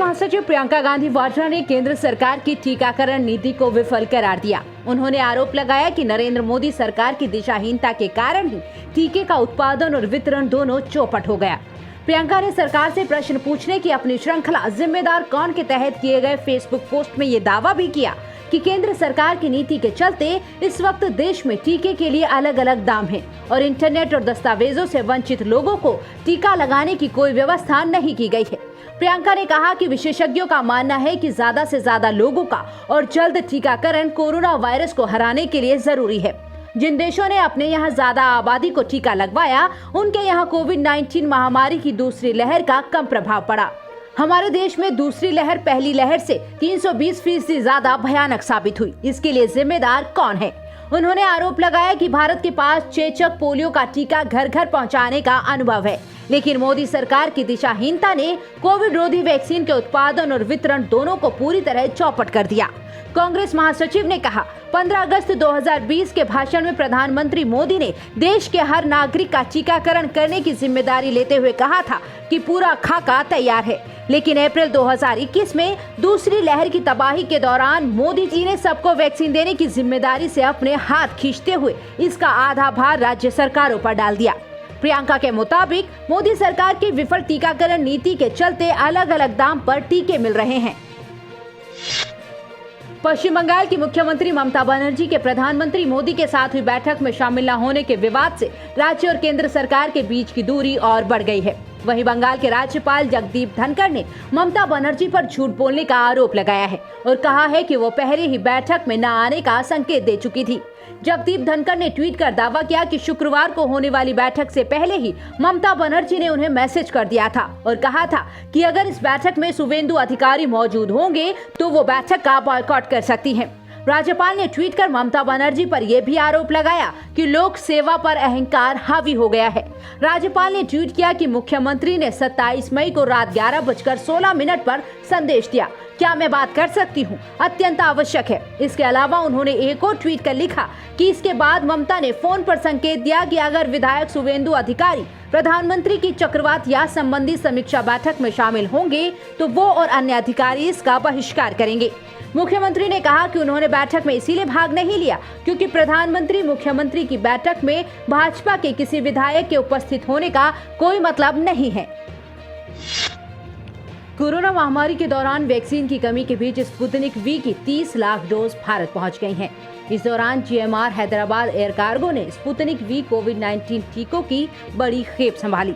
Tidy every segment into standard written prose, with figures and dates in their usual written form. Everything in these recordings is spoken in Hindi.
महासचिव प्रियंका गांधी वाड्रा ने केंद्र सरकार की टीकाकरण नीति को विफल करार दिया। उन्होंने आरोप लगाया कि नरेंद्र मोदी सरकार की दिशाहीनता के कारण ही टीके का उत्पादन और वितरण दोनों चौपट हो गया। प्रियंका ने सरकार से प्रश्न पूछने की अपनी श्रृंखला जिम्मेदार कौन के तहत किए गए फेसबुक पोस्ट में ये दावा भी किया कि केंद्र सरकार की नीति के चलते इस वक्त देश में टीके के लिए अलग अलग दाम हैं और इंटरनेट और दस्तावेजों से वंचित लोगों को टीका लगाने की कोई व्यवस्था नहीं की गई है। प्रियंका ने कहा कि विशेषज्ञों का मानना है कि ज्यादा से ज्यादा लोगों का और जल्द टीकाकरण कोरोना वायरस को हराने के लिए जरूरी है। जिन देशों ने अपने यहाँ ज्यादा आबादी को टीका लगवाया, उनके यहाँ कोविड-19 महामारी की दूसरी लहर का कम प्रभाव पड़ा। हमारे देश में दूसरी लहर पहली लहर से 320% ज्यादा भयानक साबित हुई। इसके लिए जिम्मेदार कौन है? उन्होंने आरोप लगाया कि भारत के पास चेचक, पोलियो का टीका घर घर पहुंचाने का अनुभव है, लेकिन मोदी सरकार की दिशाहीनता ने कोविड रोधी वैक्सीन के उत्पादन और वितरण दोनों को पूरी तरह चौपट कर दिया। कांग्रेस महासचिव ने कहा, 15 अगस्त 2020 के भाषण में प्रधानमंत्री मोदी ने देश के हर नागरिक का टीकाकरण करने की जिम्मेदारी लेते हुए कहा था कि पूरा खाका तैयार है। लेकिन अप्रैल 2021 में दूसरी लहर की तबाही के दौरान मोदी जी ने सबको वैक्सीन देने की जिम्मेदारी से अपने हाथ खींचते हुए इसका आधा भार राज्य सरकारों पर डाल दिया। प्रियंका के मुताबिक मोदी सरकार की विफल टीकाकरण नीति के चलते अलग अलग दाम पर टीके मिल रहे हैं। पश्चिम बंगाल की मुख्यमंत्री ममता बनर्जी के प्रधानमंत्री मोदी के साथ हुई बैठक में शामिल न होने के विवाद से राज्य और केंद्र सरकार के बीच की दूरी और बढ़ गई है। वहीं बंगाल के राज्यपाल जगदीप धनखड़ ने ममता बनर्जी पर झूठ बोलने का आरोप लगाया है और कहा है कि वो पहले ही बैठक में न आने का संकेत दे चुकी थी। जगदीप धनखड़ ने ट्वीट कर दावा किया कि शुक्रवार को होने वाली बैठक से पहले ही ममता बनर्जी ने उन्हें मैसेज कर दिया था और कहा था कि अगर इस बैठक में शुवेंदु अधिकारी मौजूद होंगे तो वो बैठक का बॉयकॉट कर सकती हैं। राज्यपाल ने ट्वीट कर ममता बनर्जी पर यह भी आरोप लगाया कि लोक सेवा पर अहंकार हावी हो गया है। राज्यपाल ने ट्वीट किया कि मुख्यमंत्री ने 27 मई को रात 11:16 पर संदेश दिया, क्या मैं बात कर सकती हूँ? अत्यंत आवश्यक है। इसके अलावा उन्होंने एक और ट्वीट कर लिखा कि इसके बाद ममता ने फोन पर संकेत दिया कि अगर विधायक शुवेंदु अधिकारी प्रधानमंत्री की चक्रवात या संबंधी समीक्षा बैठक में शामिल होंगे तो वो और अन्य अधिकारी इसका बहिष्कार करेंगे। मुख्यमंत्री ने कहा कि उन्होंने बैठक में इसीलिए भाग नहीं लिया क्योंकि प्रधानमंत्री मुख्यमंत्री की बैठक में भाजपा के किसी विधायक के उपस्थित होने का कोई मतलब नहीं है। कोरोना महामारी के दौरान वैक्सीन की कमी के बीच स्पुतनिक वी की 30 लाख डोज भारत पहुंच गई हैं। इस दौरान GMR हैदराबाद एयर कार्गो ने स्पुतनिक वी कोविड-19 टीकों की बड़ी खेप संभाली।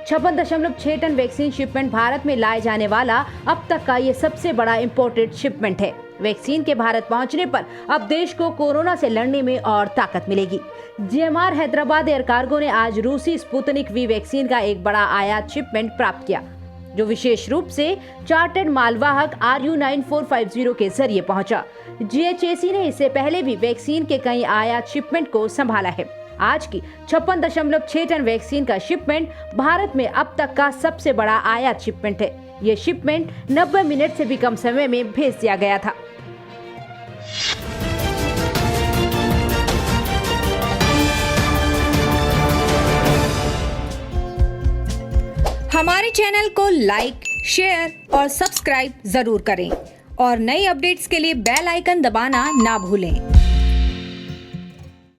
56.6 टन वैक्सीन शिपमेंट भारत में लाए जाने वाला अब तक का ये सबसे बड़ा इम्पोर्टेड शिपमेंट है। वैक्सीन के भारत पहुंचने पर अब देश को कोरोना से लड़ने में और ताकत मिलेगी। GMR हैदराबाद एयर कार्गो ने आज रूसी स्पुतनिक वी वैक्सीन का एक बड़ा आयात शिपमेंट प्राप्त किया, जो विशेष रूप से चार्टर्ड मालवाहक RU9450 के जरिए पहुंचा। GHAC ने इससे पहले भी वैक्सीन के कई आयात शिपमेंट को संभाला है। आज की 56.6 टन वैक्सीन का शिपमेंट भारत में अब तक का सबसे बड़ा आयात शिपमेंट है। ये शिपमेंट 90 मिनट से भी कम समय में भेज दिया गया था। हमारे चैनल को लाइक, शेयर और सब्सक्राइब जरूर करें और नई अपडेट्स के लिए बेल आइकन दबाना ना भूलें।